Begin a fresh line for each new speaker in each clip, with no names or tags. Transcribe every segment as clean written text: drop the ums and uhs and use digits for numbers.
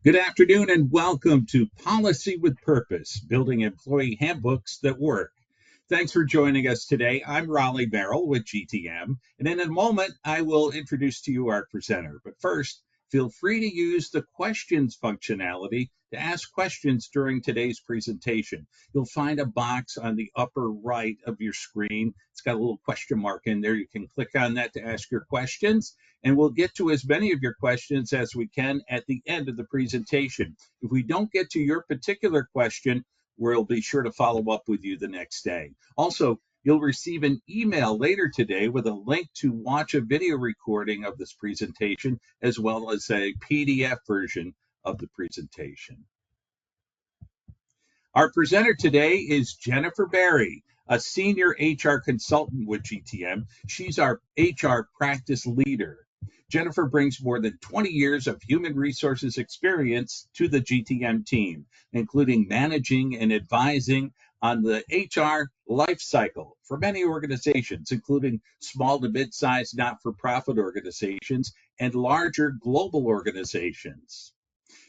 Good afternoon and welcome to Policy with Purpose, building employee handbooks that work. Thanks for joining us today. I'm Raleigh Merrill with GTM, and in a moment, I will introduce to you our presenter. But first, feel free to use the questions functionality to ask questions during today's presentation. You'll find a box on the upper right of your screen. It's got a little question mark in there. You can click on that to ask your questions, and we'll get to as many of your questions as we can at the end of the presentation. If we don't get to your particular question, we'll be sure to follow up with you the next day. Also, you'll receive an email later today with a link to watch a video recording of this presentation, as well as a PDF version of the presentation. Our presenter today is Jennifer Berry, a senior HR consultant with GTM. She's our HR practice leader. Jennifer brings more than 20 years of human resources experience to the GTM team, including managing and advising on the HR life cycle for many organizations, including small to mid-sized not-for-profit organizations and larger global organizations.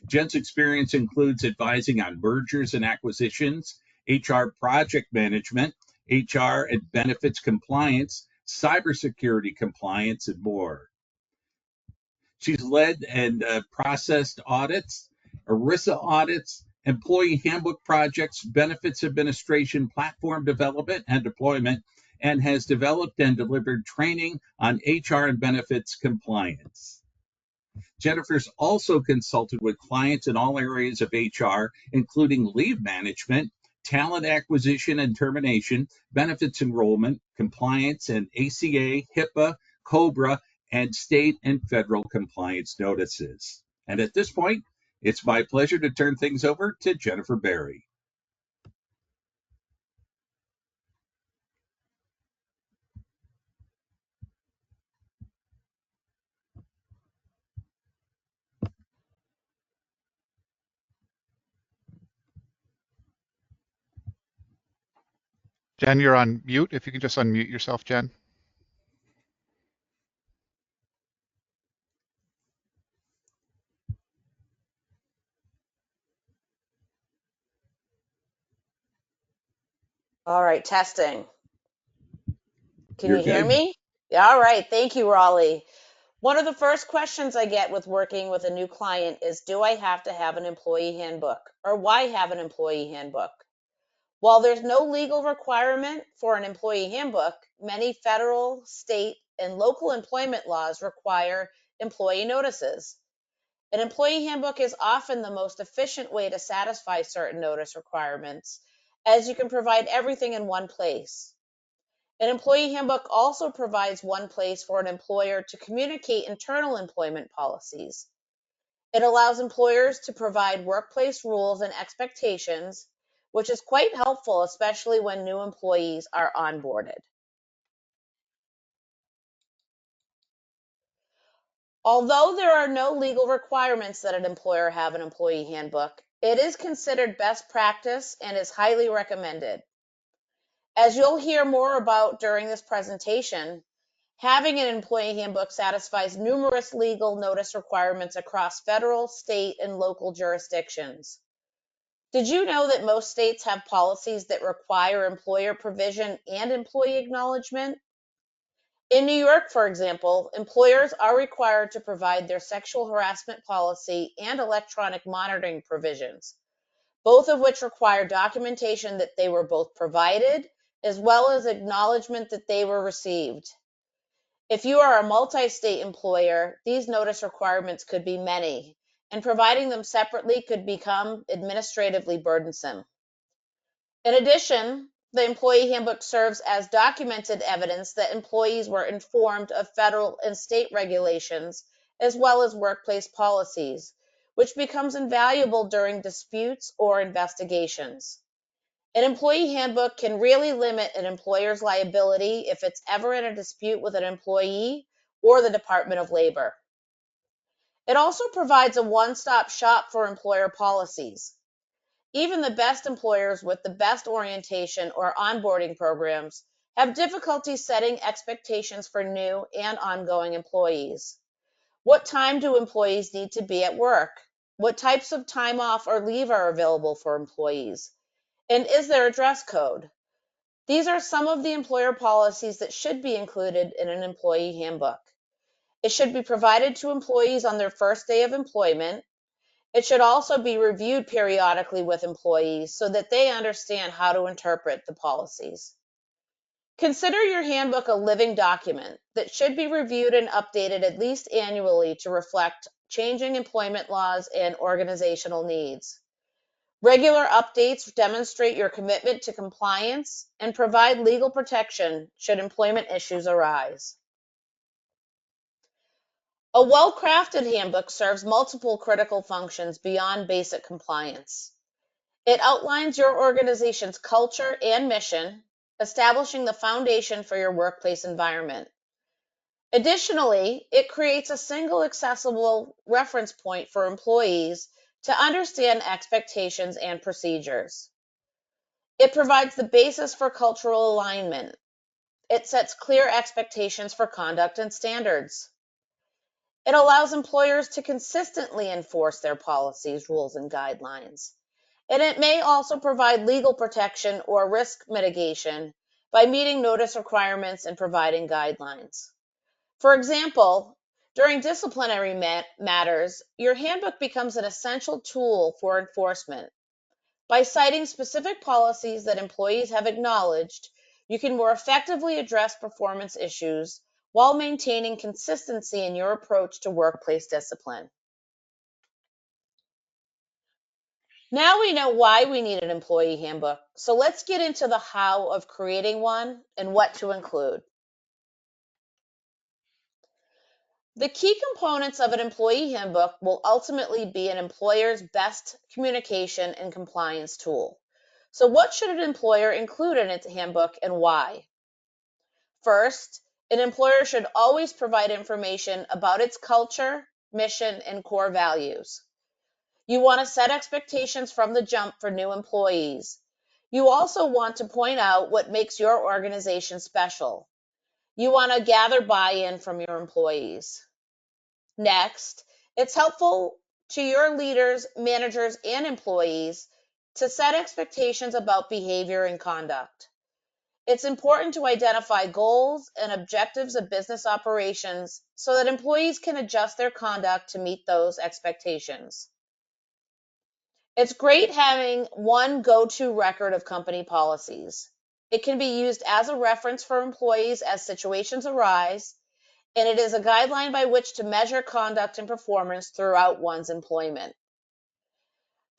Jen's experience includes advising on mergers and acquisitions, HR project management, HR and benefits compliance, cybersecurity compliance, and more. She's led and processed audits, ERISA audits, employee handbook projects, benefits administration, platform development and deployment, and has developed and delivered training on HR and benefits compliance. Jennifer's also consulted with clients in all areas of HR, including leave management, talent acquisition and termination, benefits enrollment, compliance, and ACA, HIPAA, COBRA, and state and federal compliance notices. And at this point, it's my pleasure to turn things over to Jennifer Berry.
Jen, you're on mute. If you can just unmute yourself, Jen.
All right, testing. Can
You're
you hear
good.
me? All right, thank you, Raleigh. One of the first questions I get with working with a new client is, do I have to have an employee handbook? Or why have an employee handbook? While there's no legal requirement for an employee handbook, many federal, state, and local employment laws require employee notices. An employee handbook is often the most efficient way to satisfy certain notice requirements, as you can provide everything in one place. An employee handbook also provides one place for an employer to communicate internal employment policies. It allows employers to provide workplace rules and expectations, which is quite helpful, especially when new employees are onboarded. Although there are no legal requirements that an employer have an employee handbook, it is considered best practice and is highly recommended. As you'll hear more about during this presentation, having an employee handbook satisfies numerous legal notice requirements across federal, state, and local jurisdictions. Did you know that most states have policies that require employer provision and employee acknowledgement? In New York, for example, employers are required to provide their sexual harassment policy and electronic monitoring provisions, both of which require documentation that they were both provided, as well as acknowledgement that they were received. If you are a multi-state employer, these notice requirements could be many, and providing them separately could become administratively burdensome. In addition, the employee handbook serves as documented evidence that employees were informed of federal and state regulations, as well as workplace policies, which becomes invaluable during disputes or investigations. An employee handbook can really limit an employer's liability if it's ever in a dispute with an employee or the Department of Labor. It also provides a one-stop shop for employer policies. Even the best employers with the best orientation or onboarding programs have difficulty setting expectations for new and ongoing employees. What time do employees need to be at work? What types of time off or leave are available for employees? And is there a dress code? These are some of the employer policies that should be included in an employee handbook. It should be provided to employees on their first day of employment. It should also be reviewed periodically with employees so that they understand how to interpret the policies. Consider your handbook a living document that should be reviewed and updated at least annually to reflect changing employment laws and organizational needs. Regular updates demonstrate your commitment to compliance and provide legal protection should employment issues arise. A well-crafted handbook serves multiple critical functions beyond basic compliance. It outlines your organization's culture and mission, establishing the foundation for your workplace environment. Additionally, it creates a single accessible reference point for employees to understand expectations and procedures. It provides the basis for cultural alignment. It sets clear expectations for conduct and standards. It allows employers to consistently enforce their policies, rules, and guidelines. And it may also provide legal protection or risk mitigation by meeting notice requirements and providing guidelines. For example, during disciplinary matters, your handbook becomes an essential tool for enforcement. By citing specific policies that employees have acknowledged, you can more effectively address performance issues while maintaining consistency in your approach to workplace discipline. Now we know why we need an employee handbook, so let's get into the how of creating one and what to include. The key components of an employee handbook will ultimately be an employer's best communication and compliance tool. So, what should an employer include in its handbook and why? First, an employer should always provide information about its culture, mission, and core values. You want to set expectations from the jump for new employees. You also want to point out what makes your organization special. You want to gather buy-in from your employees. Next, it's helpful to your leaders, managers, and employees to set expectations about behavior and conduct. It's important to identify goals and objectives of business operations so that employees can adjust their conduct to meet those expectations. It's great having one go-to record of company policies. It can be used as a reference for employees as situations arise, and it is a guideline by which to measure conduct and performance throughout one's employment.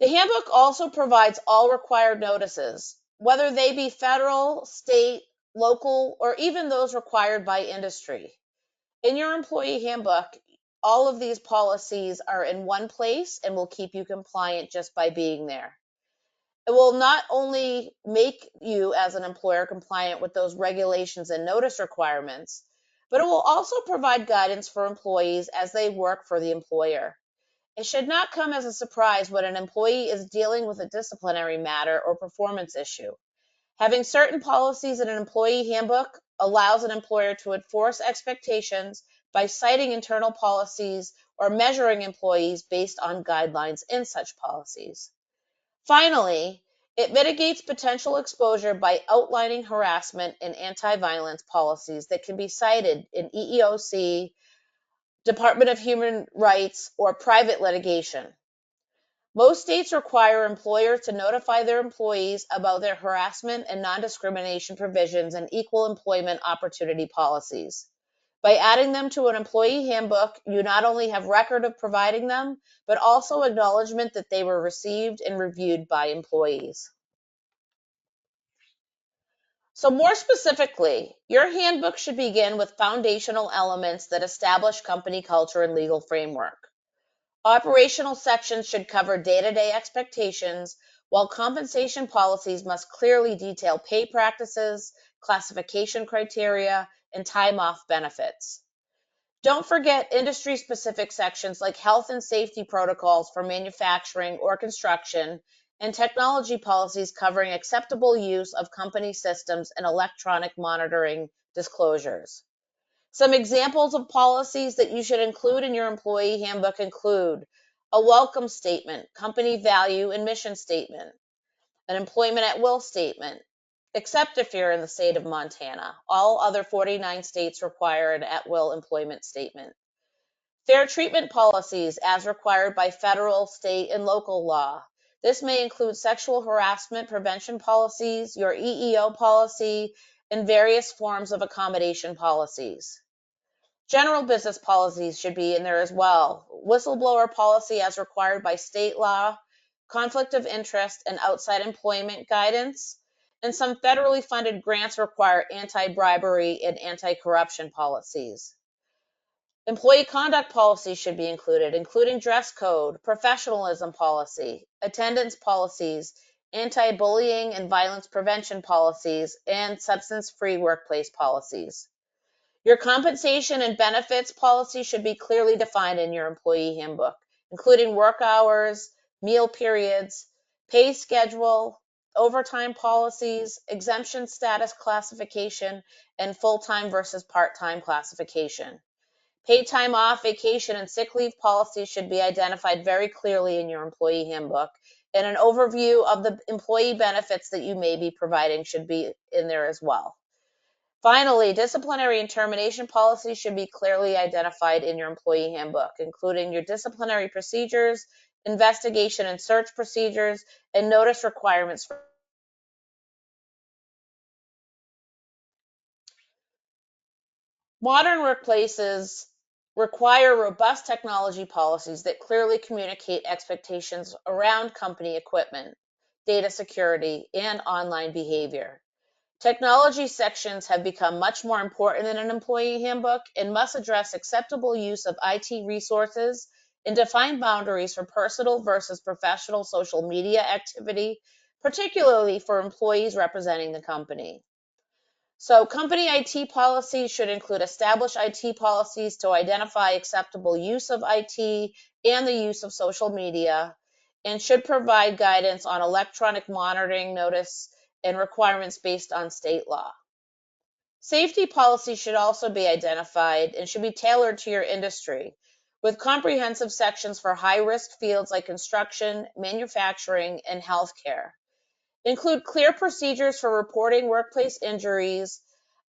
The handbook also provides all required notices, whether they be federal, state, local, or even those required by industry. In your employee handbook, all of these policies are in one place and will keep you compliant just by being there. It will not only make you as an employer compliant with those regulations and notice requirements, but it will also provide guidance for employees as they work for the employer. It should not come as a surprise when an employee is dealing with a disciplinary matter or performance issue. Having certain policies in an employee handbook allows an employer to enforce expectations by citing internal policies or measuring employees based on guidelines in such policies. Finally, it mitigates potential exposure by outlining harassment and anti-violence policies that can be cited in EEOC, Department of Human Rights, or private litigation. Most states require employers to notify their employees about their harassment and non-discrimination provisions and equal employment opportunity policies. By adding them to an employee handbook, you not only have record of providing them, but also acknowledgement that they were received and reviewed by employees. So more specifically, your handbook should begin with foundational elements that establish company culture and legal framework. Operational sections should cover day-to-day expectations, while compensation policies must clearly detail pay practices, classification criteria, and time off benefits. Don't forget industry-specific sections like health and safety protocols for manufacturing or construction, and technology policies covering acceptable use of company systems and electronic monitoring disclosures. Some examples of policies that you should include in your employee handbook include a welcome statement, company value and mission statement, an employment at will statement, except if you're in the state of Montana. All other 49 states require an at will employment statement. Fair treatment policies as required by federal, state, and local law. This may include sexual harassment prevention policies, your EEO policy, and various forms of accommodation policies. General business policies should be in there as well. Whistleblower policy as required by state law, conflict of interest and outside employment guidance, and some federally funded grants require anti-bribery and anti-corruption policies. Employee conduct policy should be included, including dress code, professionalism policy, attendance policies, anti-bullying and violence prevention policies, and substance-free workplace policies. Your compensation and benefits policy should be clearly defined in your employee handbook, including work hours, meal periods, pay schedule, overtime policies, exemption status classification, and full-time versus part-time classification. Paid time off, vacation, and sick leave policies should be identified very clearly in your employee handbook, and an overview of the employee benefits that you may be providing should be in there as well. Finally, disciplinary and termination policies should be clearly identified in your employee handbook, including your disciplinary procedures, investigation and search procedures, and notice requirements. Modern workplaces require robust technology policies that clearly communicate expectations around company equipment, data security, and online behavior. Technology sections have become much more important in an employee handbook and must address acceptable use of IT resources and define boundaries for personal versus professional social media activity, particularly for employees representing the company. So, company IT policies should include established IT policies to identify acceptable use of IT and the use of social media, and should provide guidance on electronic monitoring notice and requirements based on state law. Safety policies should also be identified and should be tailored to your industry, with comprehensive sections for high risk fields like construction, manufacturing, and healthcare. Include clear procedures for reporting workplace injuries,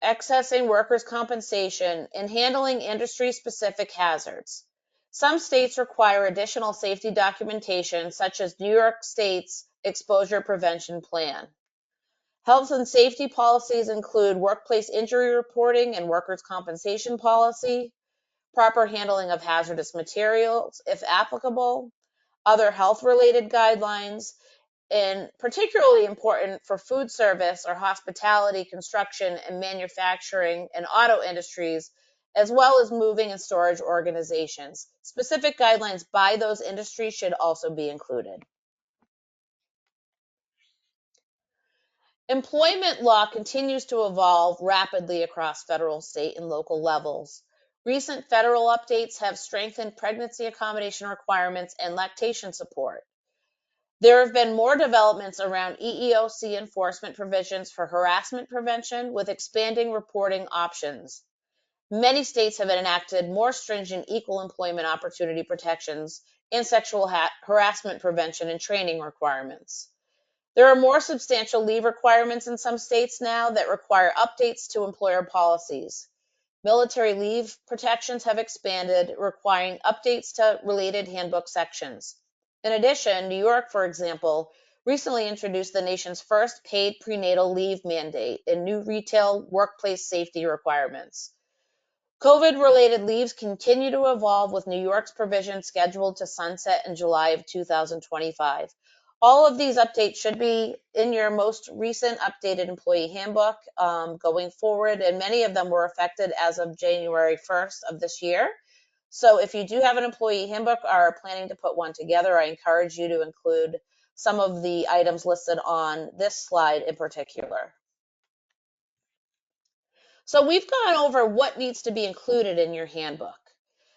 accessing workers' compensation, and handling industry specific hazards. Some states require additional safety documentation, such as New York State's Exposure Prevention Plan. Health and safety policies include workplace injury reporting and workers' compensation policy, proper handling of hazardous materials, if applicable, other health related guidelines, and particularly important for food service or hospitality, construction, and manufacturing and auto industries, as well as moving and storage organizations. Specific guidelines by those industries should also be included. Employment law continues to evolve rapidly across federal, state, and local levels. Recent federal updates have strengthened pregnancy accommodation requirements and lactation support. There have been more developments around EEOC enforcement provisions for harassment prevention with expanding reporting options. Many states have enacted more stringent equal employment opportunity protections and sexual harassment prevention and training requirements. There are more substantial leave requirements in some states now that require updates to employer policies. Military leave protections have expanded, requiring updates to related handbook sections. In addition, New York, for example, recently introduced the nation's first paid prenatal leave mandate and new retail workplace safety requirements. COVID-related leaves continue to evolve, with New York's provision scheduled to sunset in July of 2025. All of these updates should be in your most recent updated employee handbook going forward, and many of them were effective as of January 1st of this year. So if you do have an employee handbook or are planning to put one together, I encourage you to include some of the items listed on this slide in particular. So we've gone over what needs to be included in your handbook.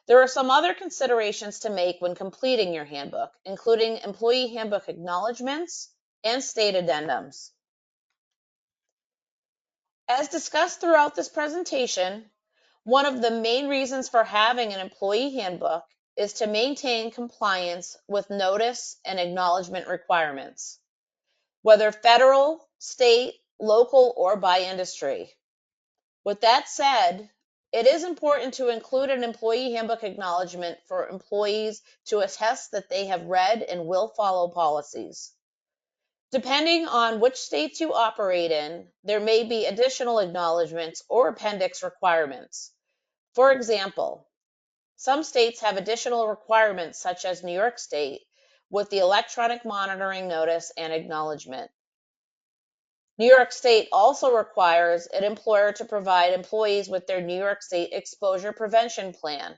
There are some other considerations to make when completing your handbook, including employee handbook acknowledgments and state addendums. As discussed throughout this presentation, one of the main reasons for having an employee handbook is to maintain compliance with notice and acknowledgement requirements, whether federal, state, local, or by industry. With that said, it is important to include an employee handbook acknowledgement for employees to attest that they have read and will follow policies. Depending on which states you operate in, there may be additional acknowledgments or appendix requirements. For example, some states have additional requirements, such as New York State, with the electronic monitoring notice and acknowledgement. New York State also requires an employer to provide employees with their New York State exposure prevention plan.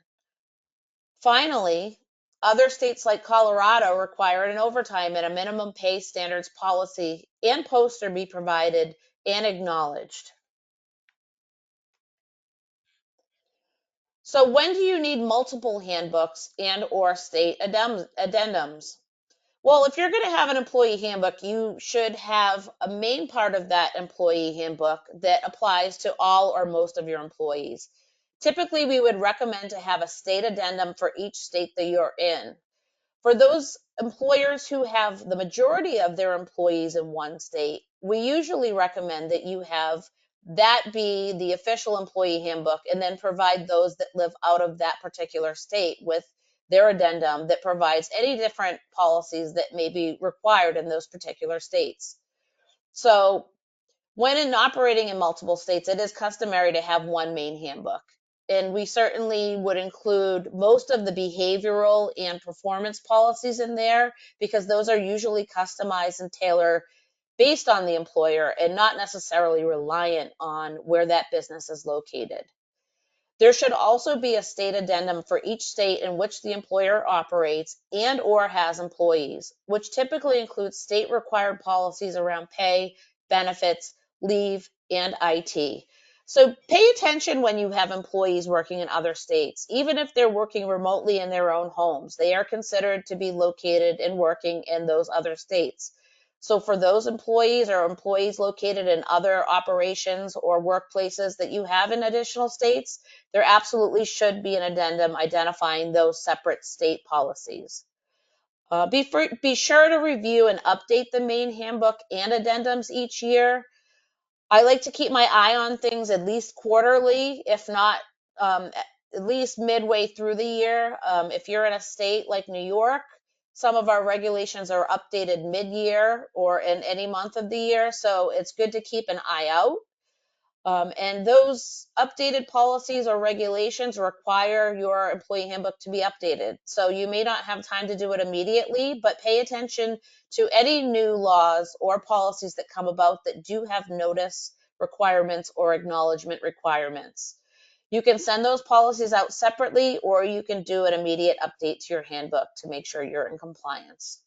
Finally, other states like Colorado require an overtime and a minimum pay standards policy and poster be provided and acknowledged. So when do you need multiple handbooks and or state addendums? Well, if you're going to have an employee handbook, you should have a main part of that employee handbook that applies to all or most of your employees. Typically, we would recommend to have a state addendum for each state that you're in. For those employers who have the majority of their employees in one state, we usually recommend that you have that be the official employee handbook and then provide those that live out of that particular state with their addendum that provides any different policies that may be required in those particular states. So when operating in multiple states, it is customary to have one main handbook. And we certainly would include most of the behavioral and performance policies in there because those are usually customized and tailored based on the employer and not necessarily reliant on where that business is located. There should also be a state addendum for each state in which the employer operates and or has employees, which typically includes state required policies around pay, benefits, leave, and IT. So pay attention when you have employees working in other states. Even if they're working remotely in their own homes, they are considered to be located and working in those other states. So for those employees or employees located in other operations or workplaces that you have in additional states, there absolutely should be an addendum identifying those separate state policies. Be sure to review and update the main handbook and addendums each year. I like to keep my eye on things at least quarterly, if not at least midway through the year. If you're in a state like New York, some of our regulations are updated mid-year or in any month of the year, so it's good to keep an eye out. And those updated policies or regulations require your employee handbook to be updated. So you may not have time to do it immediately, but pay attention to any new laws or policies that come about that do have notice requirements or acknowledgement requirements. You can send those policies out separately, or you can do an immediate update to your handbook to make sure you're in compliance.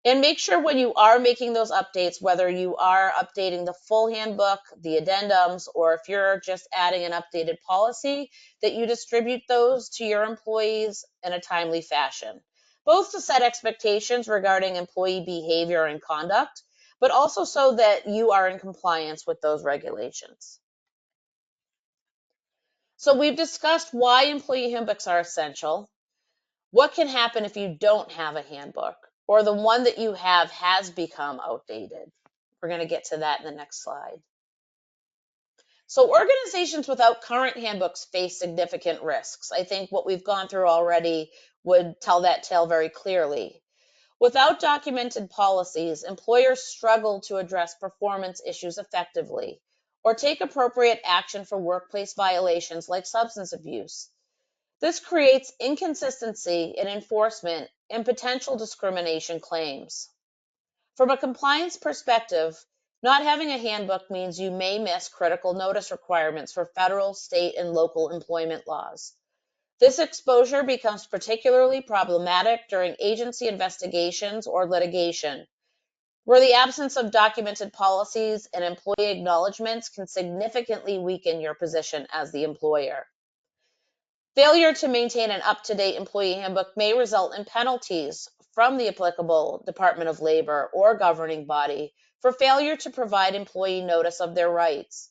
And make sure when you are making those updates, whether you are updating the full handbook, the addendums, or if you're just adding an updated policy, that you distribute those to your employees in a timely fashion, both to set expectations regarding employee behavior and conduct, but also so that you are in compliance with those regulations. So we've discussed why employee handbooks are essential. What can happen if you don't have a handbook or the one that you have has become outdated? We're going to get to that in the next slide. So organizations without current handbooks face significant risks. I think what we've gone through already would tell that tale very clearly. Without documented policies, employers struggle to address performance issues effectively or take appropriate action for workplace violations like substance abuse. This creates inconsistency in enforcement and potential discrimination claims. From a compliance perspective, not having a handbook means you may miss critical notice requirements for federal, state, and local employment laws. This exposure becomes particularly problematic during agency investigations or litigation, where the absence of documented policies and employee acknowledgments can significantly weaken your position as the employer. Failure to maintain an up-to-date employee handbook may result in penalties from the applicable Department of Labor or governing body for failure to provide employee notice of their rights.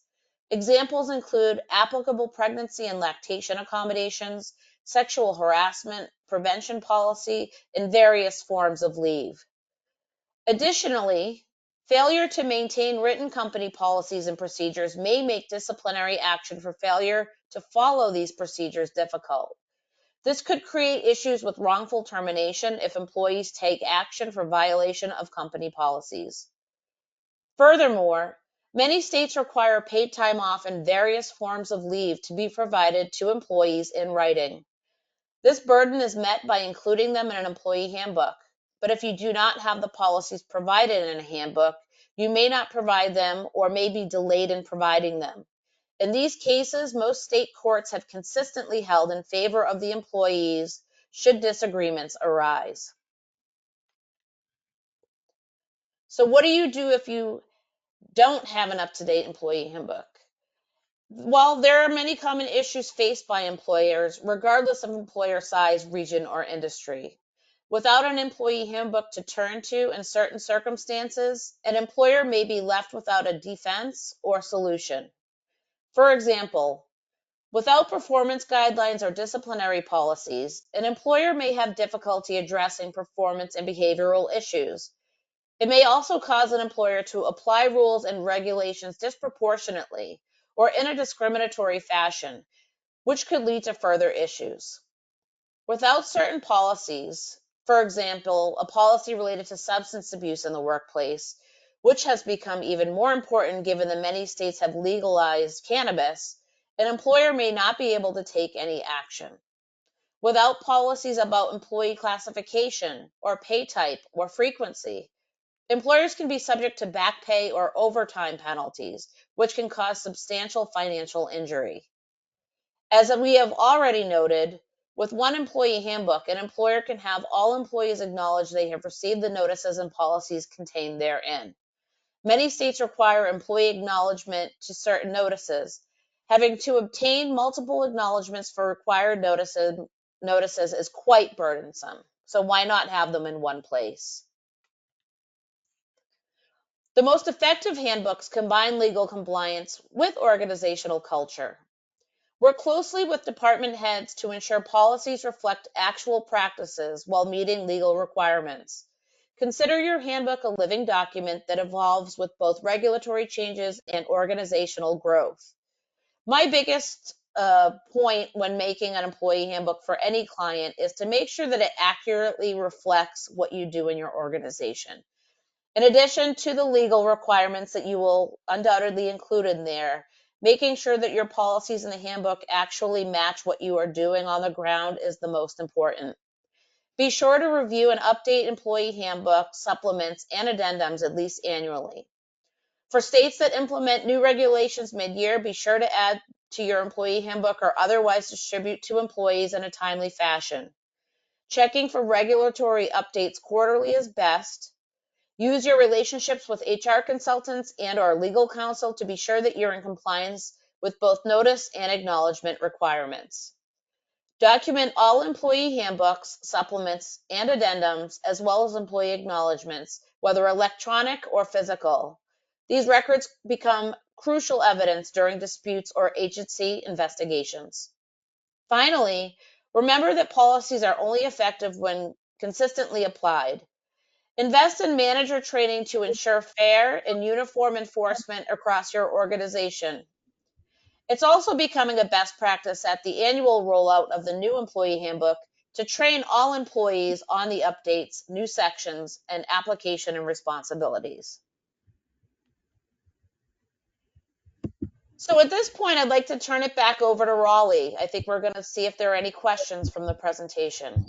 Examples include applicable pregnancy and lactation accommodations, sexual harassment prevention policy, and various forms of leave. Additionally, failure to maintain written company policies and procedures may make disciplinary action for failure to follow these procedures difficult. This could create issues with wrongful termination if employees take action for violation of company policies. Furthermore, many states require paid time off and various forms of leave to be provided to employees in writing. This burden is met by including them in an employee handbook. But if you do not have the policies provided in a handbook, you may not provide them or may be delayed in providing them. In these cases, most state courts have consistently held in favor of the employees should disagreements arise. So, what do you do if you don't have an up-to-date employee handbook? While there are many common issues faced by employers, regardless of employer size, region, or industry. Without an employee handbook to turn to in certain circumstances, an employer may be left without a defense or solution. For example, without performance guidelines or disciplinary policies, an employer may have difficulty addressing performance and behavioral issues. It may also cause an employer to apply rules and regulations disproportionately or in a discriminatory fashion, which could lead to further issues. Without certain policies, for example, a policy related to substance abuse in the workplace, which has become even more important given that many states have legalized cannabis, an employer may not be able to take any action. Without policies about employee classification or pay type or frequency, employers can be subject to back pay or overtime penalties, which can cause substantial financial injury. As we have already noted, with one employee handbook, an employer can have all employees acknowledge they have received the notices and policies contained therein. Many states require employee acknowledgement to certain notices. Having to obtain multiple acknowledgments for required notices is quite burdensome. So why not have them in one place? The most effective handbooks combine legal compliance with organizational culture. Work closely with department heads to ensure policies reflect actual practices while meeting legal requirements. Consider your handbook a living document that evolves with both regulatory changes and organizational growth. My biggest point when making an employee handbook for any client is to make sure that it accurately reflects what you do in your organization. In addition to the legal requirements that you will undoubtedly include in there, making sure that your policies in the handbook actually match what you are doing on the ground is the most important. Be sure to review and update employee handbook supplements and addendums at least annually. For states that implement new regulations mid-year, be sure to add to your employee handbook or otherwise distribute to employees in a timely fashion. Checking for regulatory updates quarterly is best. Use your relationships with HR consultants and/or legal counsel to be sure that you're in compliance with both notice and acknowledgement requirements. Document all employee handbooks, supplements, and addendums, as well as employee acknowledgements, whether electronic or physical. These records become crucial evidence during disputes or agency investigations. Finally, remember that policies are only effective when consistently applied. Invest in manager training to ensure fair and uniform enforcement across your organization. It's also becoming a best practice at the annual rollout of the new employee handbook to train all employees on the updates, new sections, and application and responsibilities. So at this point, I'd like to turn it back over to Raleigh. I think we're going to see if there are any questions from the presentation.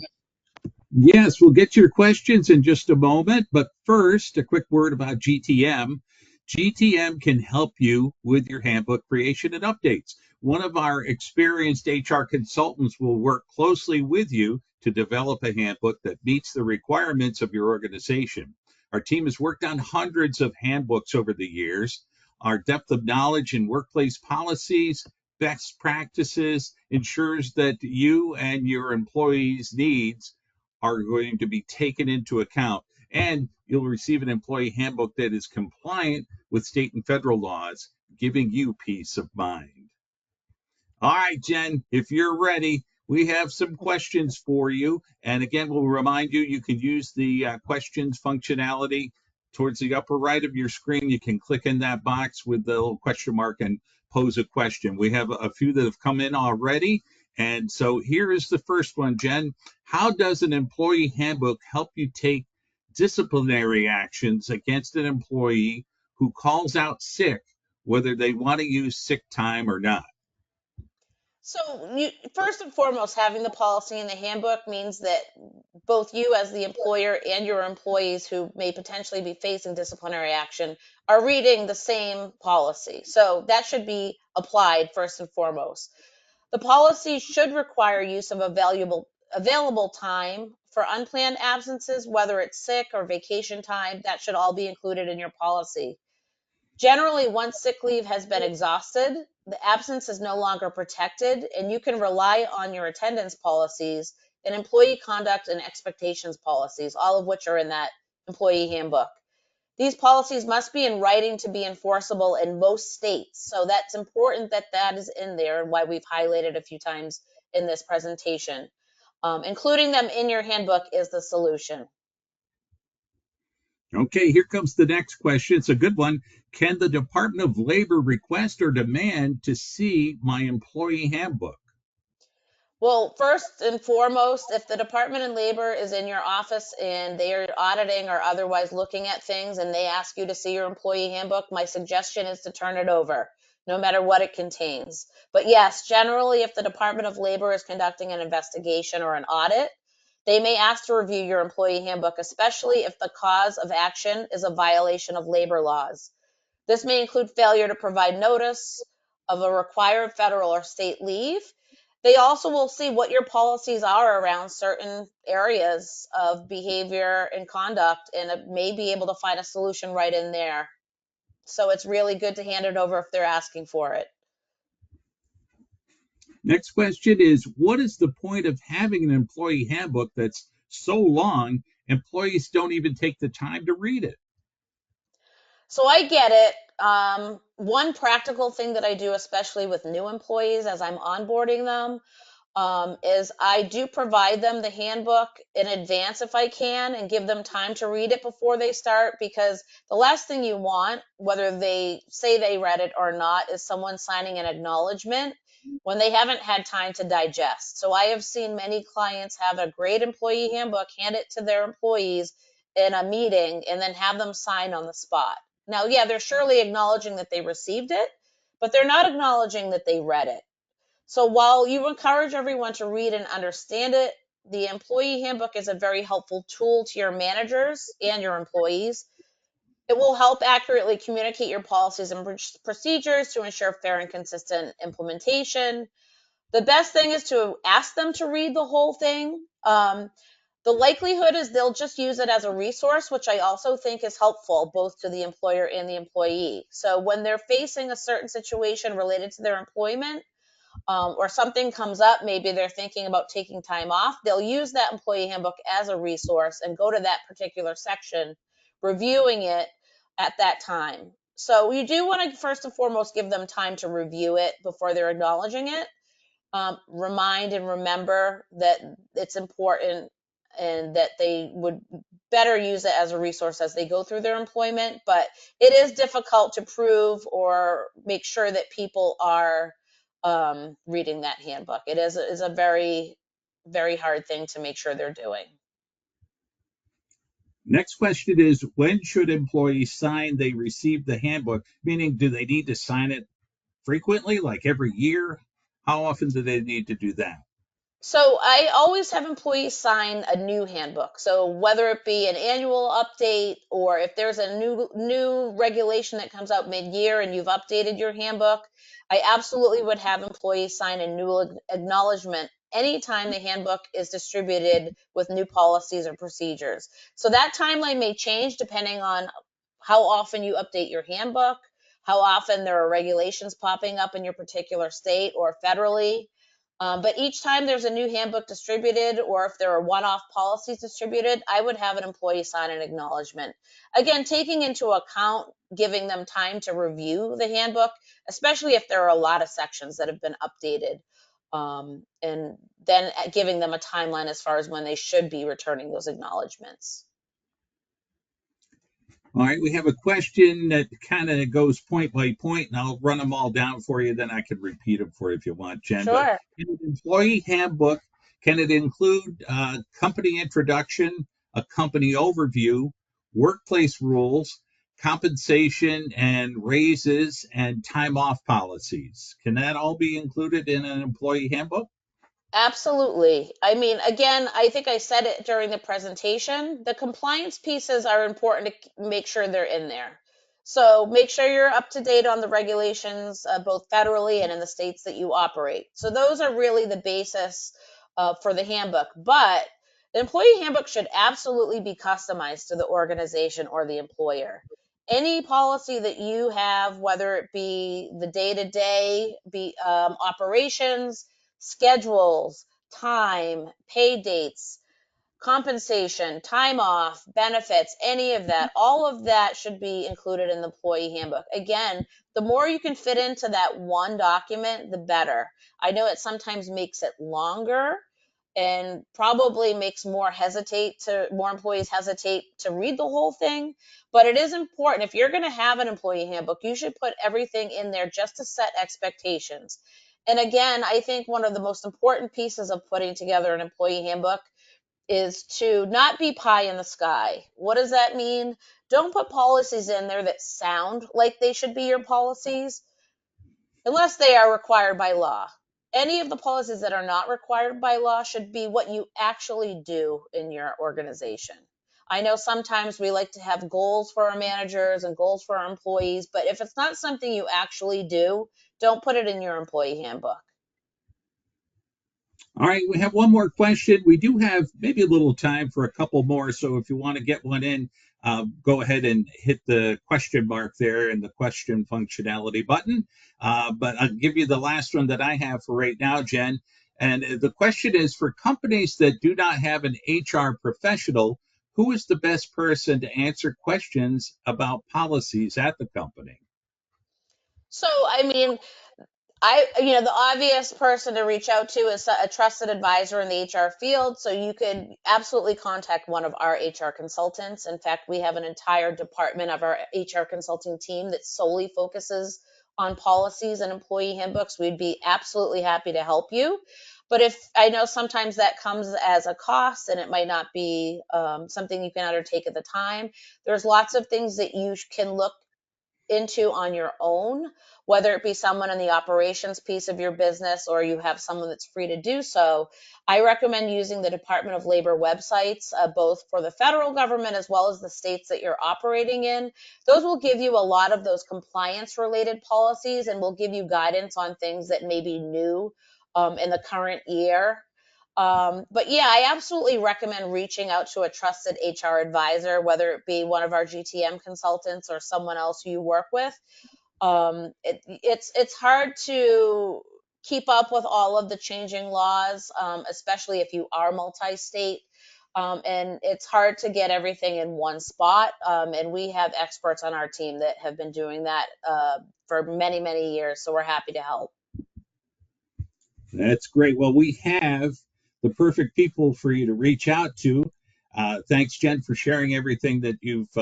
Yes, we'll get to your questions in just a moment, but first, a quick word about GTM. GTM can help you with your handbook creation and updates. One of our experienced HR consultants will work closely with you to develop a handbook that meets the requirements of your organization. Our team has worked on hundreds of handbooks over the years. Our depth of knowledge in workplace policies, best practices ensures that you and your employees' needs are going to be taken into account, and you'll receive an employee handbook that is compliant with state and federal laws, giving you peace of mind. All right, Jen, if you're ready, We have some questions for you. And again, we'll remind you, you can use the questions functionality towards the upper right of your screen. You can click in that box with the little question mark and pose a question. We have a few that have come in already. And so here is the first one, Jen. How does an employee handbook help you take disciplinary actions against an employee who calls out sick, whether they want to use sick time or not?
So, first and foremost, having the policy in the handbook means that both you as the employer and your employees who may potentially be facing disciplinary action are reading the same policy. So that should be applied first and foremost. The policy should require use of available time for unplanned absences, whether it's sick or vacation time. That should all be included in your policy. Generally, once sick leave has been exhausted, the absence is no longer protected, and you can rely on your attendance policies and employee conduct and expectations policies, all of which are in that employee handbook. These policies must be in writing to be enforceable in most states. So that's important that that is in there, and why we've highlighted a few times in this presentation. Including them in your handbook is the solution.
Okay, here comes the next question. It's a good one. Can the Department of Labor request or demand to see my employee handbook?
Well, first and foremost, if the Department of Labor is in your office and they are auditing or otherwise looking at things and they ask you to see your employee handbook, my suggestion is to turn it over, no matter what it contains. But yes, generally, if the Department of Labor is conducting an investigation or an audit, they may ask to review your employee handbook, especially if the cause of action is a violation of labor laws. This may include failure to provide notice of a required federal or state leave. They also will see what your policies are around certain areas of behavior and conduct, and it may be able to find a solution right in there. So it's really good to hand it over if they're asking for it.
Next question is, what is the point of having an employee handbook that's so long, employees don't even take the time to read it?
So I get it. One practical thing that I do, especially with new employees as I'm onboarding them, is I do provide them the handbook in advance if I can and give them time to read it before they start, because the last thing you want, whether they say they read it or not, is someone signing an acknowledgement when they haven't had time to digest. So I have seen many clients have a great employee handbook, hand it to their employees in a meeting, and then have them sign on the spot. Now, yeah, they're surely acknowledging that they received it, but they're not acknowledging that they read it. So while you encourage everyone to read and understand it, the employee handbook is a very helpful tool to your managers and your employees. It will help accurately communicate your policies and procedures to ensure fair and consistent implementation. The best thing is to ask them to read the whole thing. The likelihood is they'll just use it as a resource, which I also think is helpful both to the employer and the employee. So when they're facing a certain situation related to their employment, or something comes up, maybe they're thinking about taking time off, they'll use that employee handbook as a resource and go to that particular section, reviewing it at that time. So you do want to first and foremost give them time to review it before they're acknowledging it. Remind and remember that it's important and that they would better use it as a resource as they go through their employment. But it is difficult to prove or make sure that people are reading that handbook. It is a very, very hard thing to make sure they're doing.
Next question is, when should employees sign they received the handbook? Meaning, do they need to sign it frequently, like every year? How often do they need to do that?
So I always have employees sign a new handbook. So whether it be an annual update or if there's a new regulation that comes out mid-year and you've updated your handbook, I absolutely would have employees sign a new acknowledgement anytime the handbook is distributed with new policies or procedures. So that timeline may change depending on how often you update your handbook, how often there are regulations popping up in your particular state or federally. But each time there's a new handbook distributed, or if there are one off policies distributed, I would have an employee sign an acknowledgement. Again, taking into account giving them time to review the handbook, especially if there are a lot of sections that have been updated. and then giving them a timeline as far as when they should be returning those acknowledgments.
All right, we have a question that kind of goes point by point, and I'll run them all down for you. Then I can repeat them for you if you want, Jen. But
Sure.
in an employee handbook, can it include company introduction, a company overview, workplace rules, compensation and raises, and time off policies? Can that all be included in an employee handbook?
Absolutely. I mean, again, I think I said it during the presentation. The compliance pieces are important to make sure they're in there. So make sure you're up to date on the regulations, both federally and in the states that you operate. So those are really the basis for the handbook. But the employee handbook should absolutely be customized to the organization or the employer. Any policy that you have, whether it be the day-to-day be operations, schedules, time, pay dates, compensation, time off, benefits, any of that, all of that should be included in the employee handbook. Again, the more you can fit into that one document, the better. I know it sometimes makes it longer and probably makes more employees hesitate to read the whole thing, but it is important. If you're going to have an employee handbook, you should put everything in there just to set expectations. And again, I think one of the most important pieces of putting together an employee handbook is to not be pie in the sky. What does that mean? Don't put policies in there that sound like they should be your policies unless they are required by law. Any of the policies that are not required by law should be what you actually do in your organization. I know sometimes we like to have goals for our managers and goals for our employees, but if it's not something you actually do, don't put it in your employee handbook.
All right, we have one more question. We do have maybe a little time for a couple more. So if you want to get one in, go ahead and hit the question mark there and the question functionality button. But I'll give you the last one that I have for right now, Jen. And the question is for companies that do not have an HR professional, who is the best person to answer questions about policies at the company?
So, I mean, the obvious person to reach out to is a trusted advisor in the HR field. So you could absolutely contact one of our HR consultants. In fact, we have an entire department of our HR consulting team that solely focuses on policies and employee handbooks. We'd be absolutely happy to help you. But if I know sometimes that comes as a cost and it might not be something you can undertake at the time, there's lots of things that you can look into on your own, whether it be someone in the operations piece of your business or you have someone that's free to do so. I recommend using the Department of Labor websites, both for the federal government as well as the states that you're operating in. Those will give you a lot of those compliance related policies and will give you guidance on things that may be new in the current year. But yeah, I absolutely recommend reaching out to a trusted HR advisor, whether it be one of our GTM consultants or someone else who you work with. It's hard to keep up with all of the changing laws, especially if you are multi-state. And it's hard to get everything in one spot. And we have experts on our team that have been doing that for many, many years. So we're happy to help.
That's great. Well, we have the perfect people for you to reach out to. Thanks, Jen, for sharing everything that you've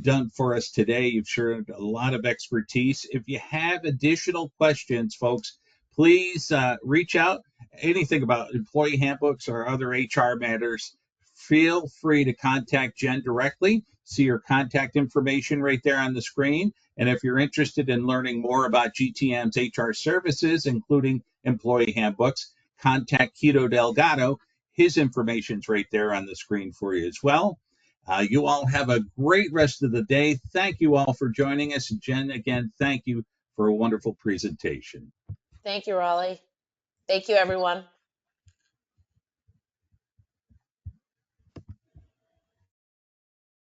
done for us today. You've shared a lot of expertise. If you have additional questions, folks, please reach out. Anything about employee handbooks or other HR matters, feel free to contact Jen directly. See her contact information right there on the screen. And if you're interested in learning more about GTM's HR services, including employee handbooks, contact Quito Delgado. His information's right there on the screen for you as well. You all have a great rest of the day. Thank you all for joining us. Jen, again, thank you for a wonderful presentation.
Thank you, Raleigh. Thank you, everyone.